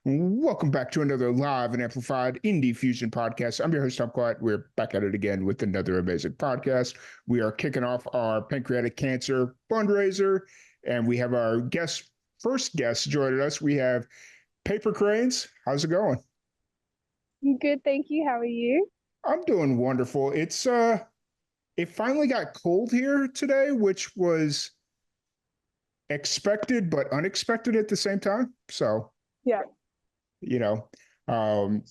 Welcome back to another live and amplified Indie Fusion podcast. I'm your host, Tom Quiet. We're back at it again with another amazing podcast. We are kicking off our pancreatic cancer fundraiser, and we have our first guest joining us. We have Paper Cranes. How's it going? Good, thank you. How are you? I'm doing wonderful. It finally got cold here today, which was expected but unexpected at the same time. So, Yeah. you know, um,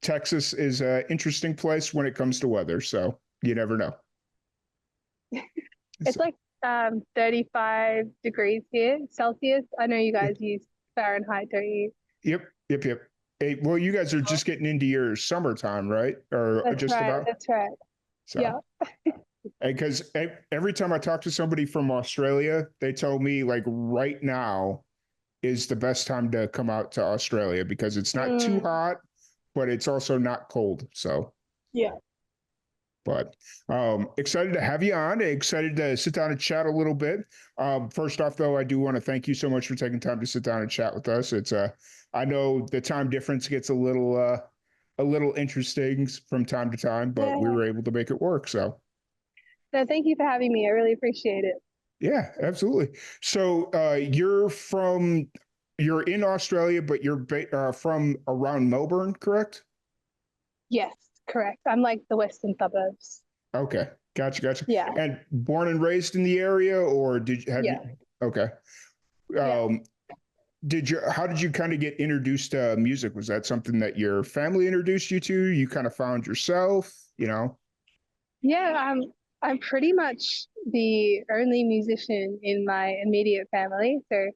Texas is an interesting place when it comes to weather, so you never know. It's like 35 degrees here, Celsius. I know you guys use Fahrenheit, don't you? Yep. Hey, well, you guys are just getting into your summertime, right? Or That's just right. about? That's right. So, Yeah. because every time I talk to somebody from Australia, they tell me like right now is the best time to come out to Australia because it's not too hot, but it's also not cold. So, Yeah. but excited to have you on. Excited to sit down and chat a little bit. First off, though, I do want to thank you so much for taking time to sit down and chat with us. I know the time difference gets a little interesting from time to time, but we were able to make it work. So, No, thank you for having me. I really appreciate it. yeah, absolutely. So you're in Australia, but you're from around Melbourne, correct? Yes, correct. I'm like the western suburbs. Okay, gotcha. Yeah. And born and raised in the area, or have Yeah. you? Okay. Yeah. Um, how did you kind of get introduced to music? Was that something that your family introduced you to? You kind of found yourself, you know? Yeah, I'm pretty much the only musician in my immediate family. So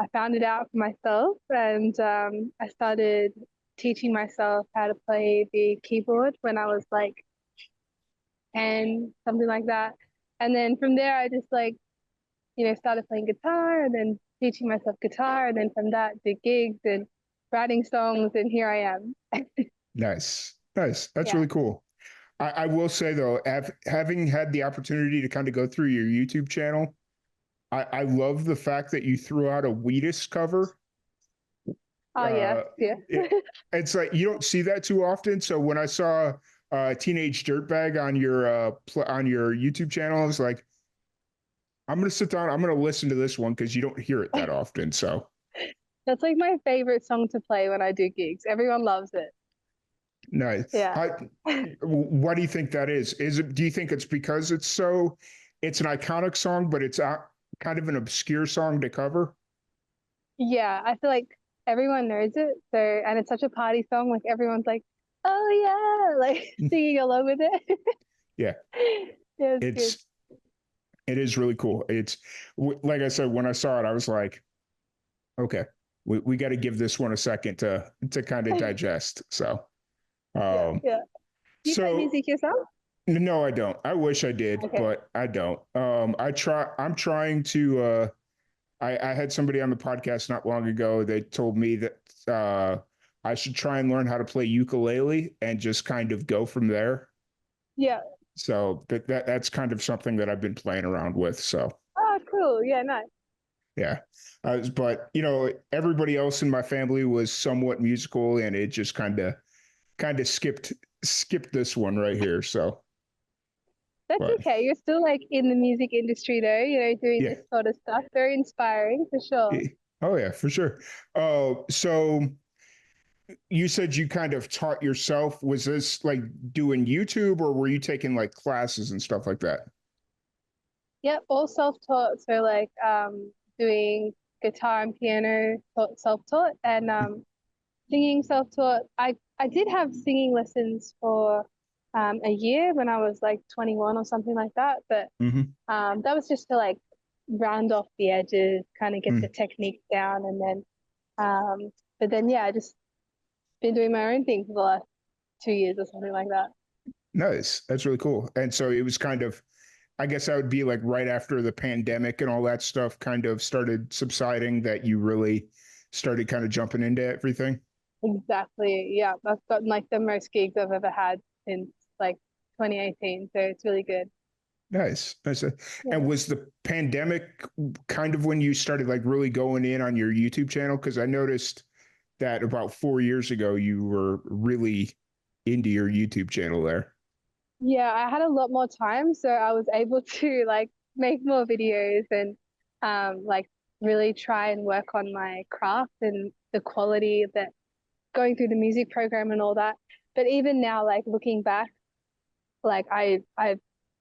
I found it out for myself and I started teaching myself how to play the keyboard when I was like 10, something like that. And then from there, I just started playing guitar and then teaching myself guitar. And then from that, did gigs and writing songs. And here I am. Nice. That's Yeah. really cool. I will say though, having had the opportunity to kind of go through your YouTube channel, I love the fact that you threw out a Wheatus cover. Oh, yeah. Yeah. It's like you don't see that too often. So when I saw Teenage Dirtbag on your YouTube channel, I was like, I'm gonna sit down. I'm gonna listen to this one because you don't hear it that often. So That's like my favorite song to play when I do gigs. Everyone loves it. nice. Yeah. What do you think that is? Do you think it's because it's an iconic song, but it's kind of an obscure song to cover? Yeah, I feel like everyone knows it. So, and it's such a party song. Like everyone's like, oh yeah, like singing along with it. Yeah, Yeah, it's good. it's it is really cool. It's like I said, when I saw it, I was like, okay, we got to give this one a second to kind of digest. So, Yeah, um, yeah. Do you play so music yourself? no, I don't. I wish I did, Okay. but I don't. I'm trying to. I had somebody on the podcast not long ago. They told me that I should try and learn how to play ukulele and just kind of go from there. Yeah. So that's kind of something that I've been playing around with. So Oh, cool. Yeah, nice. yeah, but everybody else in my family was somewhat musical, and it just kind of skipped this one right here. So, That's but okay. You're still like in the music industry though, doing yeah, this sort of stuff. Very inspiring for sure. yeah. Oh yeah, for sure. So you said you kind of taught yourself. Was this like doing YouTube, or were you taking like classes and stuff like that? Yeah, all self-taught. So like doing guitar and piano self-taught and singing self-taught. I did have singing lessons for a year when I was like 21 or something like that, but Mm-hmm. that was just to like round off the edges, kind of get the Mm. technique down, and then but then yeah, I just been doing my own thing for the last 2 years or something like that. Nice. That's really cool. And so it was kind of, I guess that would be like right after the pandemic and all that stuff kind of started subsiding that you really started kind of jumping into everything. Exactly. Yeah, I've gotten like the most gigs I've ever had since like 2018, so it's really good. Nice. And Yeah. was the pandemic kind of when you started like really going in on your YouTube channel? Because I noticed that about 4 years ago you were really into your YouTube channel there. Yeah, I had a lot more time, so I was able to like make more videos and like really try and work on my craft and the quality of that going through the music program and all that. But even now, like looking back, like I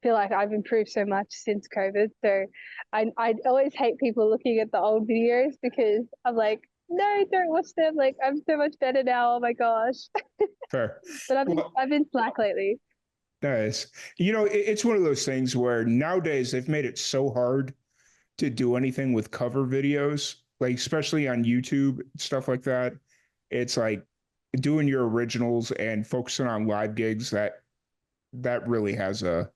feel like I've improved so much since COVID. So I always hate people looking at the old videos because I'm like, no, don't watch them. Like I'm so much better now. Oh my gosh. Fair. But Well, I've been slack lately. nice. It's one of those things where nowadays they've made it so hard to do anything with cover videos, like especially on YouTube, stuff like that. It's like doing your originals and focusing on live gigs that really has a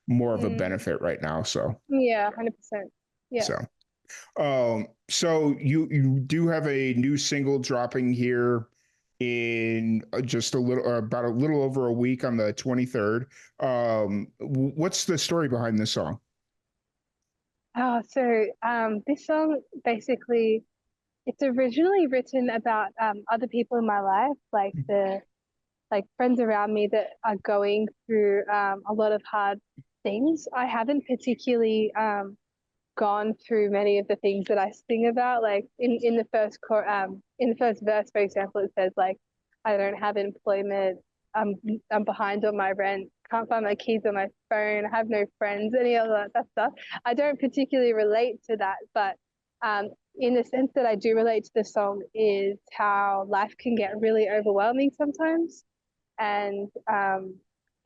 more of a Mm, benefit right now. yeah, 100%. Yeah. So so you do have a new single dropping here in just a little about a little over a week on the 23rd. What's the story behind this song? Oh, so this song basically it's originally written about other people in my life, like the like friends around me that are going through a lot of hard things. I haven't particularly gone through many of the things that I sing about. Like in the in the first verse, for example, it says like I don't have employment. I'm I'm behind on my rent. Can't find my keys on my phone. I have no friends. Any of that stuff. I don't particularly relate to that, but in the sense that I do relate to the song is how life can get really overwhelming sometimes, and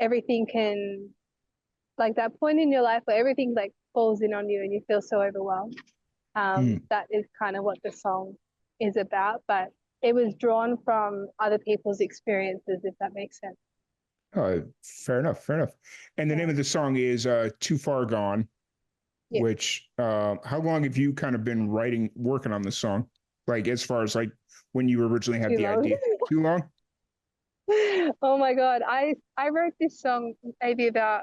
everything can like that point in your life where everything like falls in on you and you feel so overwhelmed. Mm, That is kind of what the song is about, but it was drawn from other people's experiences, if that makes sense. fair enough, fair enough. And the Yeah. name of the song is Too Far Gone, Yeah. which how long have you kind of been working on this song? Like as far as like when you originally had Too the long. idea? Too long? Oh my God. I wrote this song maybe about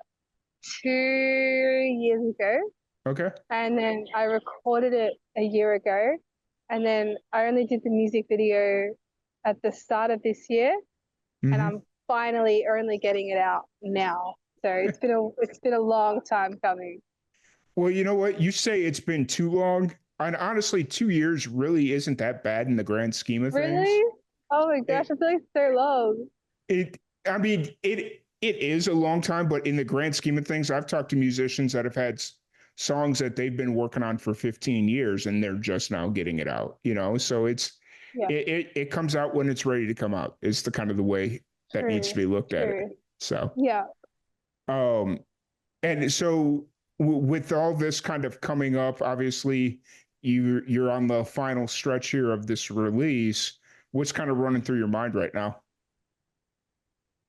2 years ago, Okay. and then I recorded it a year ago, and then I only did the music video at the start of this year, and Hmm. I'm finally only getting it out now. So it's been a long time coming. Well, you know what? You say it's been too long. And honestly, 2 years really isn't that bad in the grand scheme of Really? things. Oh my gosh, It, I feel like so long. it, I mean, it is a long time, but in the grand scheme of things, I've talked to musicians that have had songs that they've been working on for 15 years and they're just now getting it out, So Yeah, it comes out when it's ready to come out. Is the kind of the way that needs to true, be looked at it. true. So, Yeah. um, and so with all this kind of coming up, obviously you're on the final stretch here of this release. What's kind of running through your mind right now?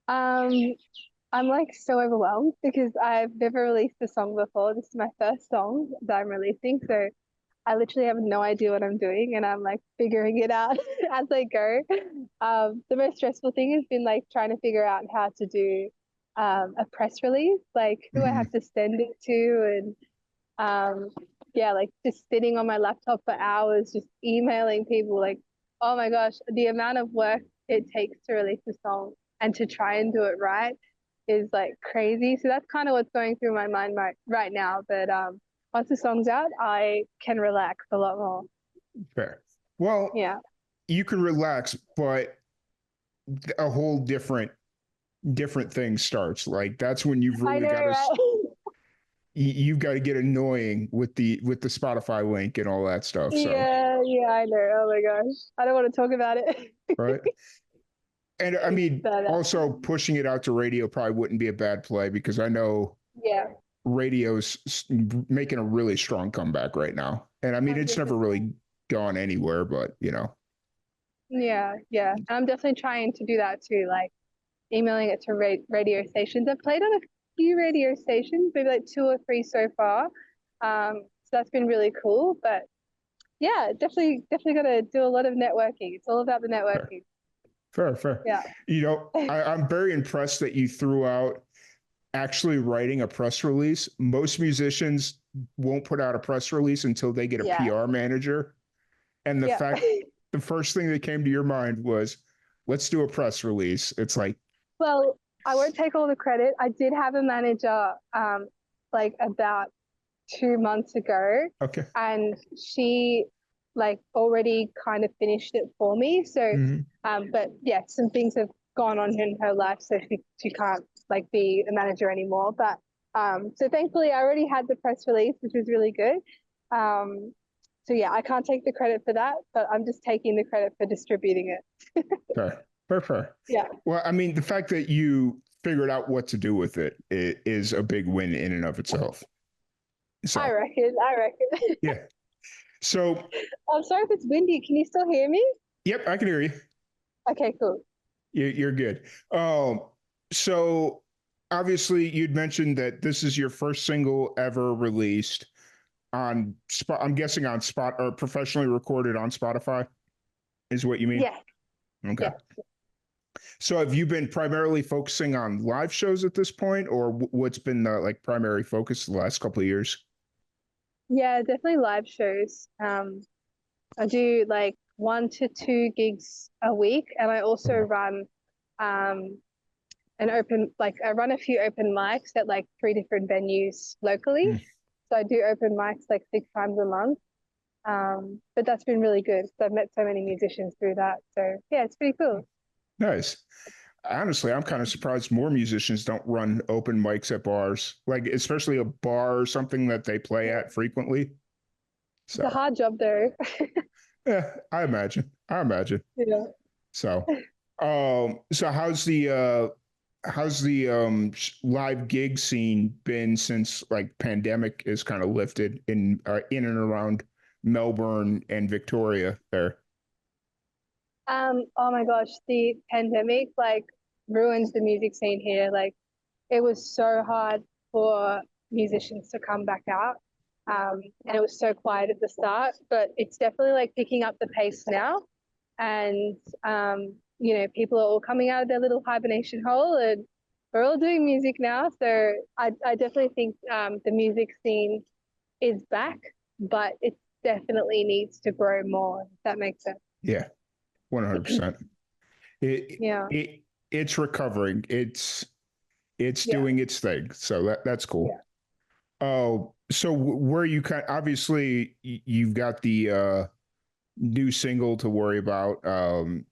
Um, I'm like so overwhelmed because I've never released a song before. This is my first song that I'm releasing, so I literally have no idea what I'm doing, and I'm like figuring it out as I go. The most stressful thing has been like trying to figure out how to do a press release, like who I Mm-hmm. have to send it to, and um, yeah, like just sitting on my laptop for hours, just emailing people. Like, oh my gosh, the amount of work it takes to release a song and to try and do it right is like crazy. So that's kind of what's going through my mind right now. But once the song's out, I can relax a lot more. Fair. Well, Yeah, you can relax, but a whole different thing starts. Like that's when you've I really know, got to right? you've got to get annoying with the Spotify link and all that stuff. So, Yeah, yeah, I know. Oh my gosh, I don't want to talk about it. right. And I mean, But also pushing it out to radio probably wouldn't be a bad play because I know yeah, radio's making a really strong comeback right now. And I mean, it's never 100%. really gone anywhere, but Yeah, yeah. And I'm definitely trying to do that too, like emailing it to radio stations. I've played on a few radio stations, maybe like two or three so far. So that's been really cool. But yeah, definitely got to do a lot of networking. It's all about the fair, networking. fair, fair. Yeah. I'm very impressed that you threw out actually writing a press release. Most musicians won't put out a press release until they get a Yeah. PR manager. And the Yeah. fact the first thing that came to your mind was, let's do a press release. It's like, Well, I won't take all the credit. I did have a manager like about 2 months ago, okay. and she like already kind of finished it for me. So, Mhm. but yeah, some things have gone on in her life, so she can't like be a manager anymore. But so thankfully, I already had the press release, which was really good. Um, so yeah, I can't take the credit for that, but I'm just taking the credit for distributing it. Fair, fair, fair. Yeah, Well, I mean, the fact that you figured out what to do with it is a big win in and of itself. I So, reckon. I reckon. yeah. So, I'm sorry if it's windy. Can you still hear me? yep, I can hear you. Okay, cool. You're good. So obviously you'd mentioned that this is your first single ever released on spot. I'm guessing on spot or professionally recorded on Spotify is what you mean? Yeah, Okay. yeah. So have you been primarily focusing on live shows at this point, or what's been the like primary focus the last couple of years? Yeah, definitely live shows. I do like 1 to 2 gigs a week, and I also Okay. run um, I run a few open mics at like 3 different venues locally. Mm, So I do open mics like 6 times a month. But that's been really good. So I've met so many musicians through that. So yeah, it's pretty cool. nice. Honestly, I'm kind of surprised more musicians don't run open mics at bars, like especially a bar or something that they play Yeah. at frequently. It's a So, hard job though. yeah, I imagine. I imagine. Yeah. So, so how's the live gig scene been since like pandemic is kind of lifted in and around Melbourne and Victoria there? Oh my gosh, the pandemic like ruins the music scene here. Like it was so hard for musicians to come back out. And it was so quiet at the start, but it's definitely like picking up the pace now. And, people are all coming out of their little hibernation hole and we're all doing music now. So I definitely think the music scene is back, but it definitely needs to grow more, if that makes sense. Yeah, 100%. It Yeah, it it's recovering. It's yeah, doing its thing. So that's yeah. cool. Oh, so where you kind obviously you've got the new single to worry about,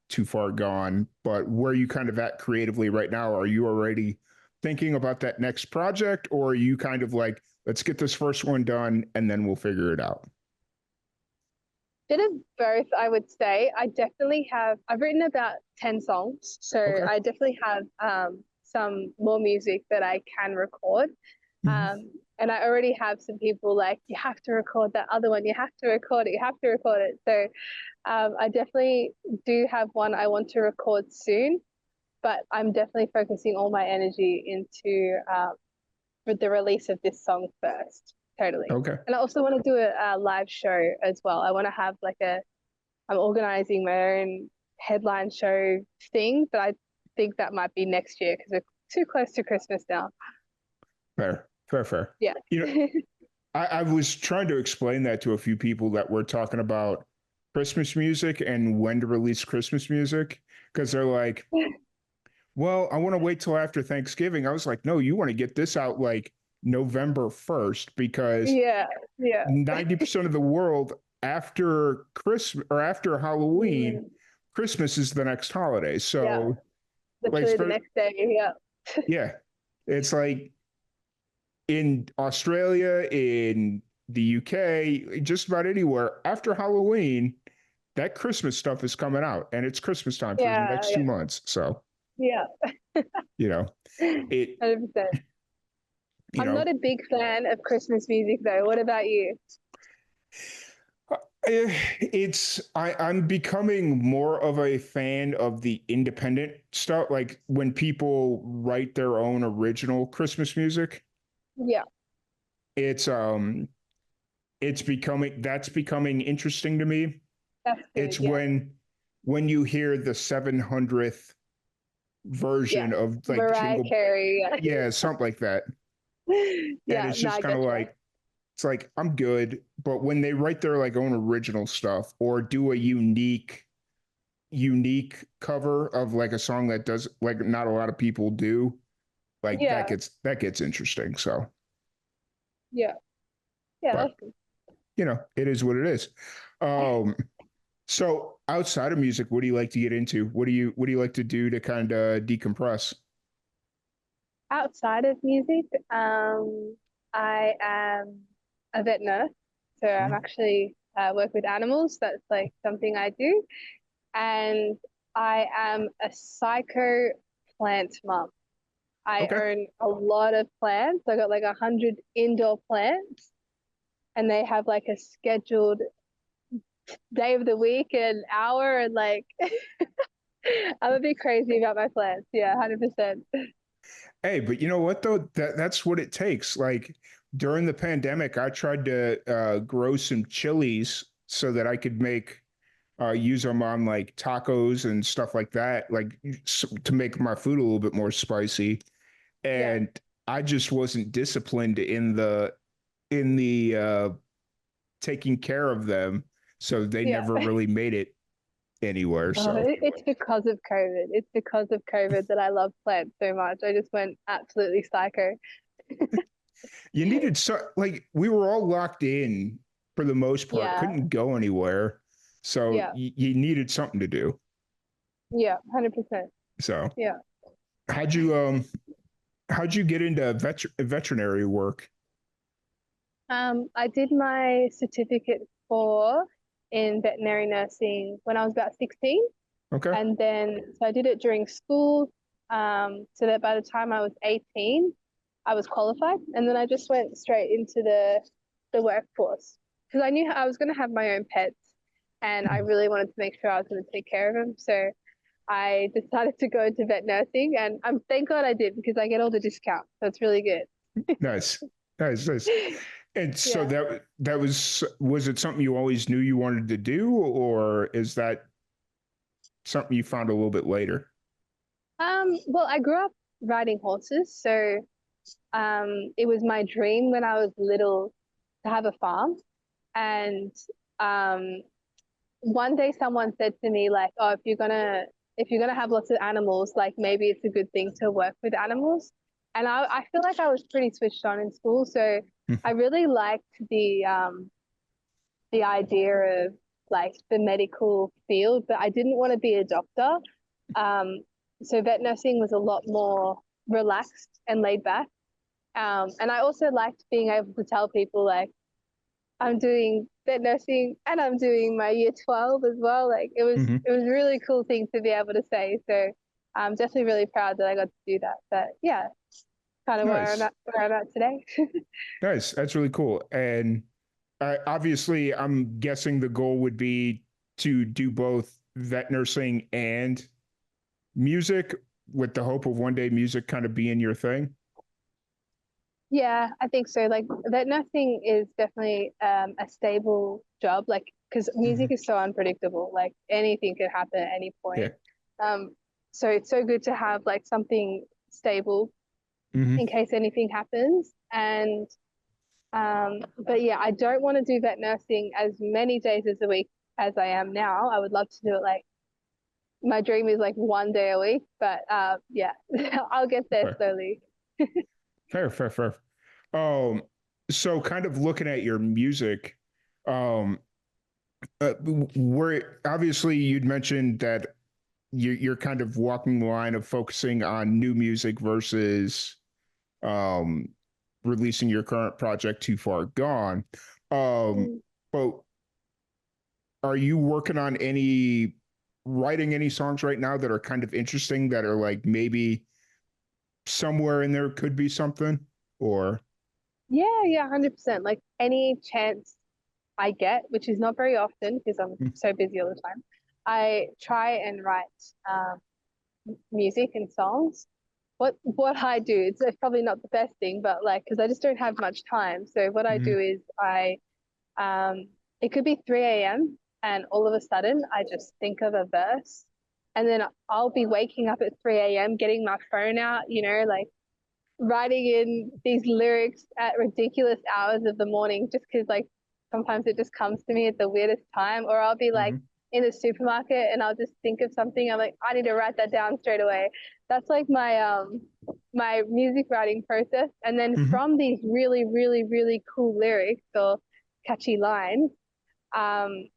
Too Far Gone, but where you kind of at creatively right now? Are you already thinking about that next project, or are you kind of like, let's get this first one done and then we'll figure it out? Bit of both, I would say. I've written about 10 songs, so Okay. I definitely have some more music that I can record. Mhm. And I already have some people like, you have to record that other one, you have to record it, you have to record it. So I definitely do have one I want to record soon, but I'm definitely focusing all my energy into with the release of this song first. Totally. Okay. And I also want to do a live show as well. I want to have I'm organizing my own headline show thing, but I think that might be next year because we're too close to Christmas now. Fair, fair, fair. Yeah. You know, I was trying to explain that to a few people that were talking about Christmas music and when to release Christmas music because they're like, well, I want to wait till after Thanksgiving. I was like, no, you want to get this out like November 1st because Yeah. Yeah. 90% of the world after Christmas or after Halloween, Mm, Christmas is the next holiday. yeah. So, like, Literally the next day. Yeah. yeah, it's like in Australia, in the UK, just about anywhere after Halloween, that Christmas stuff is coming out and it's Christmas time for the Yeah. next two Yeah. months. So, Yeah. you know, it, 100%. you I'm know, not a big fan of Christmas music though. What about you? I'm becoming more of a fan of the independent stuff, like when people write their own original Christmas music. Yeah, It's um it's becoming that's becoming interesting to me. that's good. It's Yeah. when you hear the 700th Yeah. version of like Mariah Jingle, Carey. yeah, something like that. Yeah. And Yeah. it's No, just I kind of gotcha. like I'm good, but when they write their like own original stuff or do a unique unique cover of like a song that does like not a lot of people do, like Yeah, that gets interesting. So, yeah, yeah. but That's good. you know, it is what it is. Um, so outside of music, what do you like to get into? What do you like to do to kind of decompress? Outside of music, I am a vet nurse, so I'm Mhm. actually work with animals. That's like something I do, and I am a psycho plant mum. I Okay. own a lot of plants. I got like 100 indoor plants, and they have like a scheduled day of the week and hour, and like I'm a bit crazy about my plants. Yeah, 100%. Hey, but you know what though? That's what it takes. Like during the pandemic, I tried to grow some chilies so that I could make use them on like tacos and stuff like that, like to make my food a little bit more spicy. Yeah, And I just wasn't disciplined in the taking care of them, so they yeah. never really made it anywhere. So It's because of COVID. It's because of COVID that I love plants so much. I just went absolutely psycho. you needed so like we were all locked in for the most part, Yeah, couldn't go anywhere, so yeah, you needed something to do. yeah, 100%. So Yeah. how'd you um how'd you get into veterinary work? I did my certificate for in veterinary nursing when I was about 16. Okay. And then, so I did it during school, so that by the time I was 18, I was qualified. And then I just went straight into the workforce because I knew I was going to have my own pets and I really wanted to make sure I was going to take care of them. So I decided to go into vet nursing and I'm thank God I did because I get all the discounts. So it's really good. Nice. Nice. And so Yeah. that was it something you always knew you wanted to do, or is that something you found a little bit later? Well, I grew up riding horses, so it was my dream when I was little to have a farm. And um, one day someone said to me like, "Oh, if you're gonna have lots of animals, like maybe it's a good thing to work with animals." And I feel like I was pretty switched on in school, so I really liked the idea of like the medical field, but I didn't want to be a doctor. Um, so vet nursing was a lot more relaxed and laid back. And I also liked being able to tell people like I'm doing vet nursing and I'm doing my year 12 as well. Like Mm-hmm. it was a really cool thing to be able to say. So I'm definitely really proud that I got to do that. But yeah, kind of Nice. where I'm at today. Nice. That's really cool. And obviously, I'm guessing the goal would be to do both vet nursing and music with the hope of one day music kind of being your thing. Yeah, I think so. Like vet nursing is definitely a stable job, like because music Hmm. is so unpredictable. Like anything could happen at any Yeah. point. Um, so it's so good to have like something stable in Hmm. case anything happens. And but yeah, I don't want to do vet nursing as many days as a week as I am now. I would love to do it like my dream is like one day a week, but yeah, I'll get there Fair. slowly. Fair. Um, so kind of looking at your music, um, where obviously you'd mentioned that you're kind of walking the line of focusing on new music versus um, releasing your current project too far gone. Um, Mm. but are you working on any writing any songs right now that are kind of interesting that are like maybe somewhere in there could be something or Yeah, yeah, 100%. Like any chance I get, which is not very often because I'm so busy all the time, I try and write um, music and songs. What I do, it's probably not the best thing, but like because I just don't have much time. So what I mm-hmm. do is um, it could be 3 a.m. and all of a sudden I just think of a verse, and then I'll be waking up at 3 a.m. getting my phone out, like writing in these lyrics at ridiculous hours of the morning just because like sometimes it just comes to me at the weirdest time or I'll be like Mm-hmm. in the supermarket and I'll just think of something. I'm like, I need to write that down straight away. That's like my music writing process. And then Hmm. from these really, really, really cool lyrics or catchy lines, um,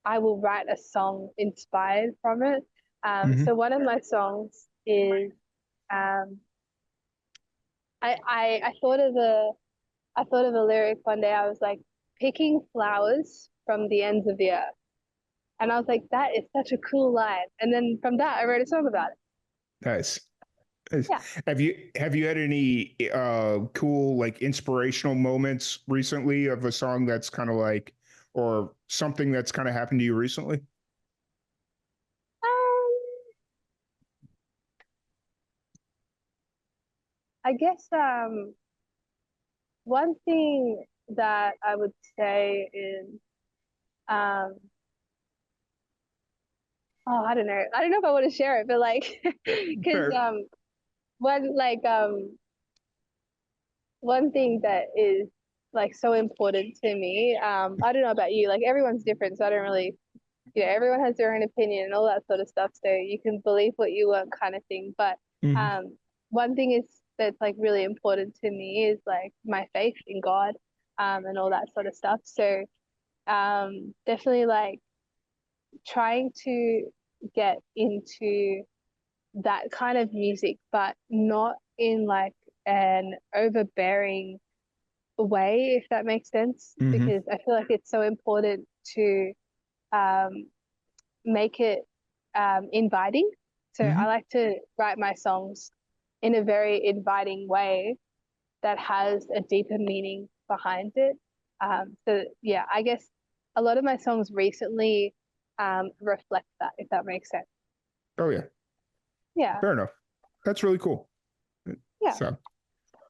I will write a song inspired from it. So Hmm. one of my songs is um, I thought of a lyric one day. I was like, picking flowers from the ends of the earth. And I was like, that is such a cool line. And then from that, I wrote a song about it. Nice. Nice. Yeah. Have you had any cool like inspirational moments recently of a song that's kind of like or something that's kind of happened to you recently? Um, I guess one thing that I would say is um, oh, I don't know. I don't know if I want to share it, but like, because Fair. one like one thing that is like so important to me. I don't know about you. Like everyone's different, so I don't really. Everyone has their own opinion and all that sort of stuff. So you can believe what you want, kind of thing. But Hmm. um, one thing is that's like really important to me is like my faith in God, and all that sort of stuff. So definitely like trying to get into that kind of music, but not in like an overbearing way, if that makes sense, Hmm. because I feel like it's so important to um, make it inviting. So I Hmm. like to write my songs in a very inviting way that has a deeper meaning behind it. So yeah, I guess a lot of my songs recently reflect that, if that makes sense. Oh yeah, Yeah, fair enough. That's really cool. yeah. So,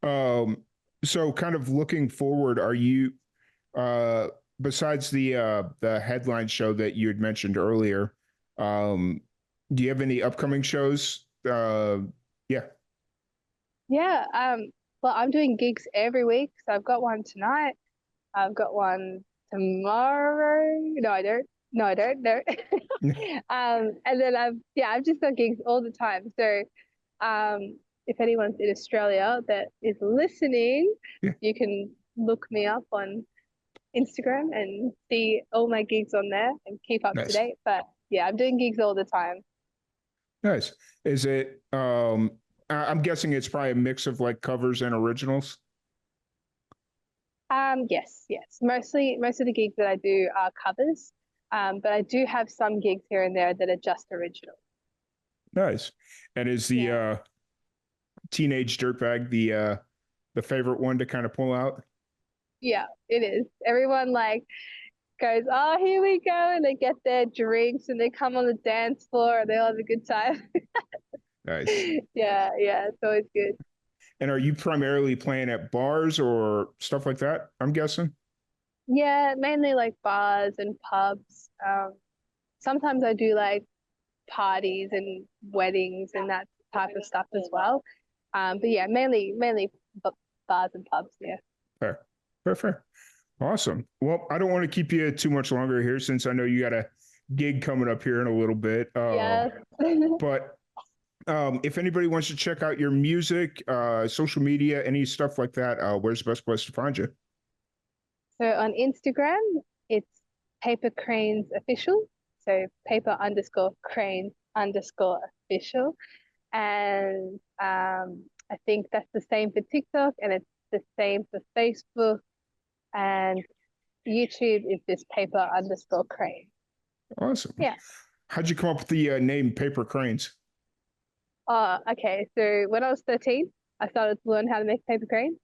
um, so kind of looking forward, are you uh besides the headline show that you had mentioned earlier, um, do you have any upcoming shows? Yeah. Yeah. Well, I'm doing gigs every week. So I've got one tonight. I've got one tomorrow. No, I don't. No, I don't. No. And then I've just got gigs all the time. So, if anyone's in Australia that is listening, Yeah. you can look me up on Instagram and see all my gigs on there and keep up to Nice. date. But yeah, I'm doing gigs all the time. Nice. Is it I'm guessing it's probably a mix of like covers and originals. Yes, yes. Most of the gigs that I do are covers. But I do have some gigs here and there that are just original. Nice. And is the Yeah. teenage dirtbag the favorite one to kind of pull out? Yeah, it is. Everyone like goes, "Oh, here we go," and they get their drinks and they come on the dance floor and they all have a good time. Nice. Yeah, yeah, it's always good. And are you primarily playing at bars or stuff like that? I'm guessing. Yeah, mainly like bars and pubs. Sometimes I do like parties and weddings and that type of stuff as well. But yeah, mainly bars and pubs. Yeah. Fair. Fair, fair. Awesome. Well, I don't want to keep you too much longer here since I know you got a gig coming up here in a little bit. Yeah. But if anybody wants to check out your music, social media, any stuff like that, where's the best place to find you? So on Instagram, it's Paper Cranes Official. So paper underscore cranes underscore official. And I think that's the same for TikTok and it's the same for Facebook and YouTube is this paper underscore crane. Awesome. Yeah. How'd you come up with the name Paper Cranes? Okay. So when I was 13, I started to learn how to make paper cranes.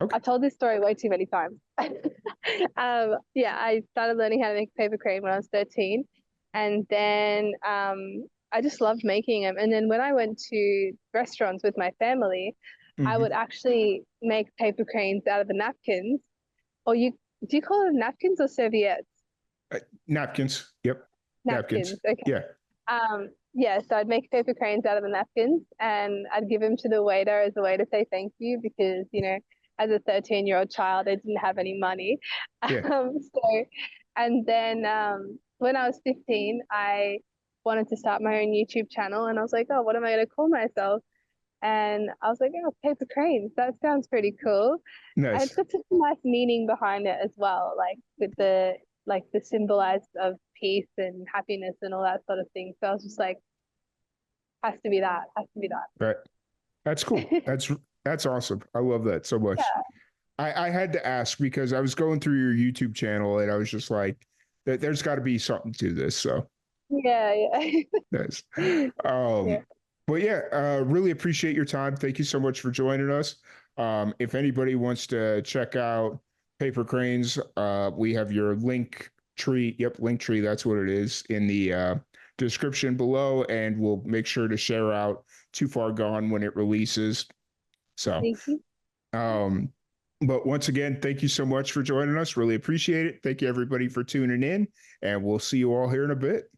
Okay. I've told this story way too many times. Yeah, I started learning how to make a paper crane when I was 13. And then I just loved making them. And then when I went to restaurants with my family, I Hmm. would actually make paper cranes out of the napkins. Or do you call them napkins or serviettes? Napkins. Yep. Napkins. Napkins. Okay. Yeah. Yeah, so I'd make paper cranes out of the napkins and I'd give them to the waiter as a way to say thank you because, as a 13-year-old child, I didn't have any money. Yeah. So, and then when I was 15, I wanted to start my own YouTube channel, and I was like, oh, what am I going to call myself? And I was like, oh, paper cranes. That sounds pretty cool. And it's Nice. got such a nice meaning behind it as well, like with the symbolize of peace and happiness and all that sort of thing. So I was just like, has to be that, has to be Right. That's cool. that. That's awesome. I love that so much. Yeah, I had to ask because I was going through your YouTube channel and I was just like, there's got to be something to this. So yeah, nice. yeah. Yeah. But yeah, really appreciate your time. Thank you so much for joining us. If anybody wants to check out Paper Cranes, we have your link tree. Yep, link tree. That's what it is in the description below, and we'll make sure to share out Too Far Gone when it releases. So, Thank you. um, but once again, thank you so much for joining us. Really appreciate it. Thank you everybody for tuning in, and we'll see you all here in a bit.